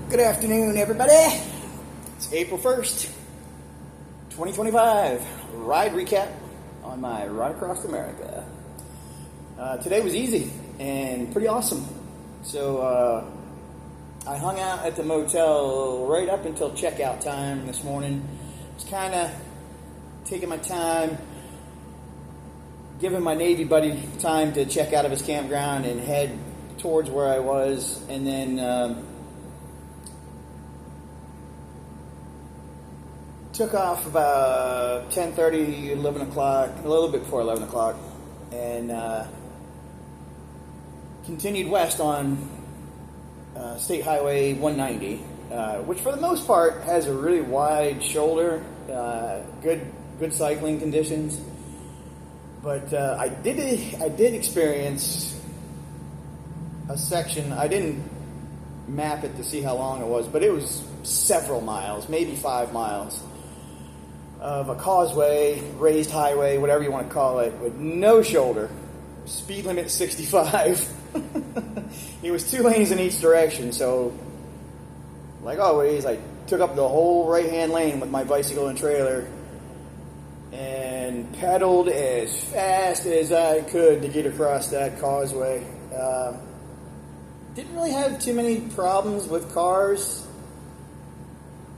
Good afternoon, everybody. It's April 1st, 2025. Ride recap on my Ride Across America. Today was easy and pretty awesome. So I hung out at the motel right up until checkout time this morning. Just kind of taking my time, giving my Navy buddy time to check out of his campground and head towards where I was, and then took off about 10:30, 11 o'clock, a little bit before 11 o'clock, and continued west on State Highway 190, which for the most part has a really wide shoulder, good cycling conditions. But I did experience a section. I didn't map it to see how long it was, but it was several miles, maybe 5 miles, of a causeway, raised highway, whatever you want to call it, with no shoulder. Speed limit 65. It was 2 lanes in each direction, so like always, I took up the whole right-hand lane with my bicycle and trailer and pedaled as fast as I could to get across that causeway. Didn't really have too many problems with cars.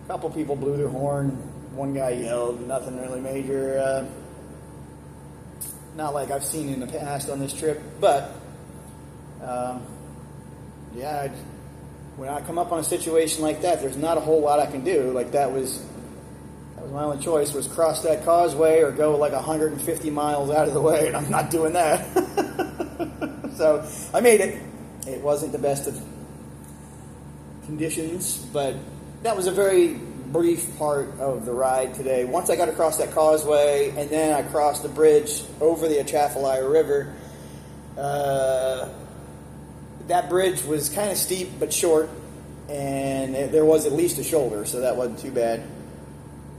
A couple people blew their horn. One guy yelled. Nothing really major. Not like I've seen in the past on this trip. But, when I come up on a situation like that, there's not a whole lot I can do. Like that was my only choice, was cross that causeway or go like 150 miles out of the way, and I'm not doing that. So I made it. It wasn't the best of conditions, but that was a very brief part of the ride today. Once I got across that causeway, and then I crossed the bridge over the Atchafalaya River. That bridge was kind of steep but short, and there was at least a shoulder, so that wasn't too bad.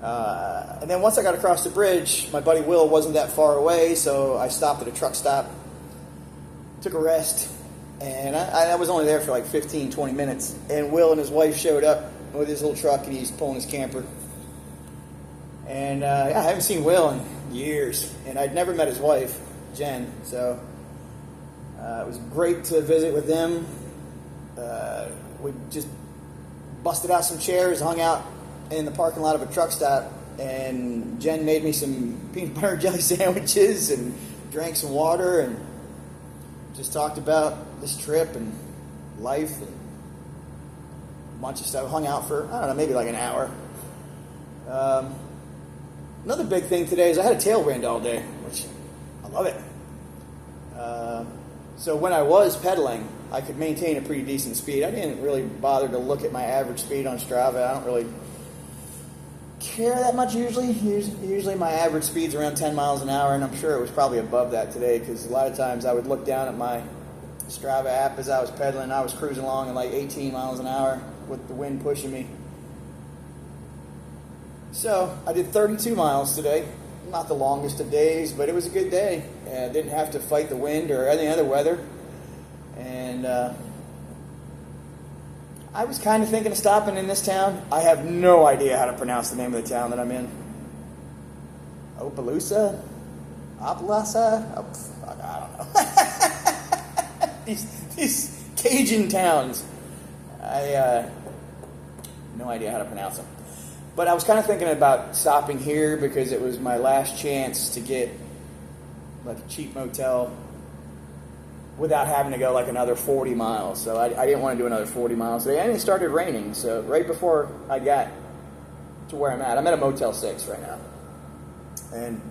And then once I got across the bridge, my buddy Will wasn't that far away, so I stopped at a truck stop, took a rest, and I was only there for like 15, 20 minutes, and Will and his wife showed up with his little truck, and he's pulling his camper. And I haven't seen Will in years, and I'd never met his wife, Jen, so it was great to visit with them. We just busted out some chairs, hung out in the parking lot of a truck stop, and Jen made me some peanut butter and jelly sandwiches and drank some water and just talked about this trip and life and a bunch of stuff. Hung out for, I don't know, maybe like an hour. Another big thing today is I had a tailwind all day, which I love it. So when I was pedaling, I could maintain a pretty decent speed. I didn't really bother to look at my average speed on Strava. I don't really care that much usually. Usually my average speed's around 10 miles an hour, and I'm sure it was probably above that today, because a lot of times I would look down at my Strava app as I was pedaling. I was cruising along at like 18 miles an hour with the wind pushing me. So I did 32 miles today. Not the longest of days, but it was a good day. Didn't have to fight the wind or any other weather. And I was kind of thinking of stopping in this town. I have no idea how to pronounce the name of the town that I'm in. Opelousas? Opelousas? I don't know. these Cajun towns. I no idea how to pronounce them. But I was kind of thinking about stopping here because it was my last chance to get like a cheap motel without having to go like another 40 miles. So I didn't want to do another 40 miles today. And it started raining, so right before I got to where I'm at a Motel 6 right now. And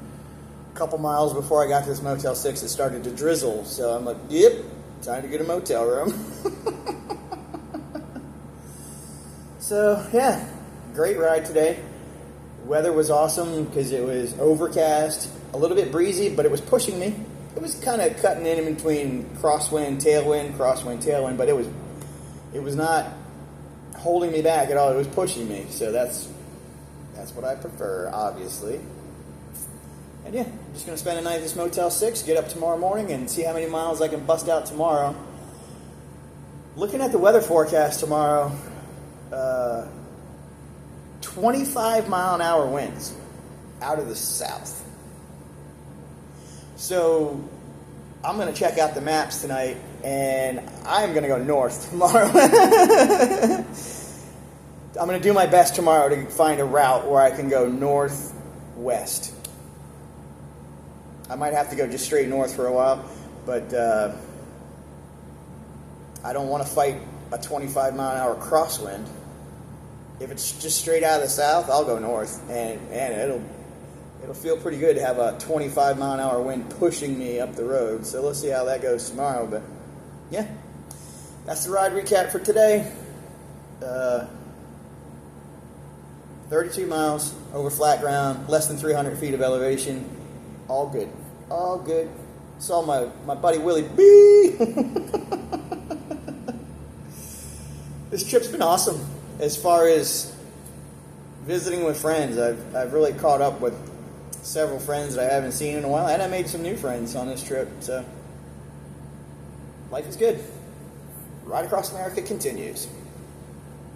a couple miles before I got to this Motel 6, it started to drizzle. So I'm like, yep, time to get a motel room. So, yeah, great ride today. Weather was awesome because it was overcast, a little bit breezy, but it was pushing me. It was kind of cutting in between crosswind, tailwind, but it was not holding me back at all. It was pushing me, so that's what I prefer, obviously. And yeah, I'm just going to spend a night at this Motel 6, get up tomorrow morning, and see how many miles I can bust out tomorrow. Looking at the weather forecast tomorrow, 25-mile-an-hour winds out of the south. So I'm going to check out the maps tonight, and I'm going to go north tomorrow. I'm going to do my best tomorrow to find a route where I can go northwest. I might have to go just straight north for a while, but I don't want to fight a 25-mile-an-hour crosswind. If it's just straight out of the south, I'll go north, and it'll feel pretty good to have a 25-mile-an-hour wind pushing me up the road. So let's see how that goes tomorrow. But yeah, that's the ride recap for today. 32 miles over flat ground, less than 300 feet of elevation. All good. All good. Saw my buddy Willie B. This trip's been awesome. As far as visiting with friends, I've really caught up with several friends that I haven't seen in a while, and I made some new friends on this trip. So life is good. Ride Across America continues.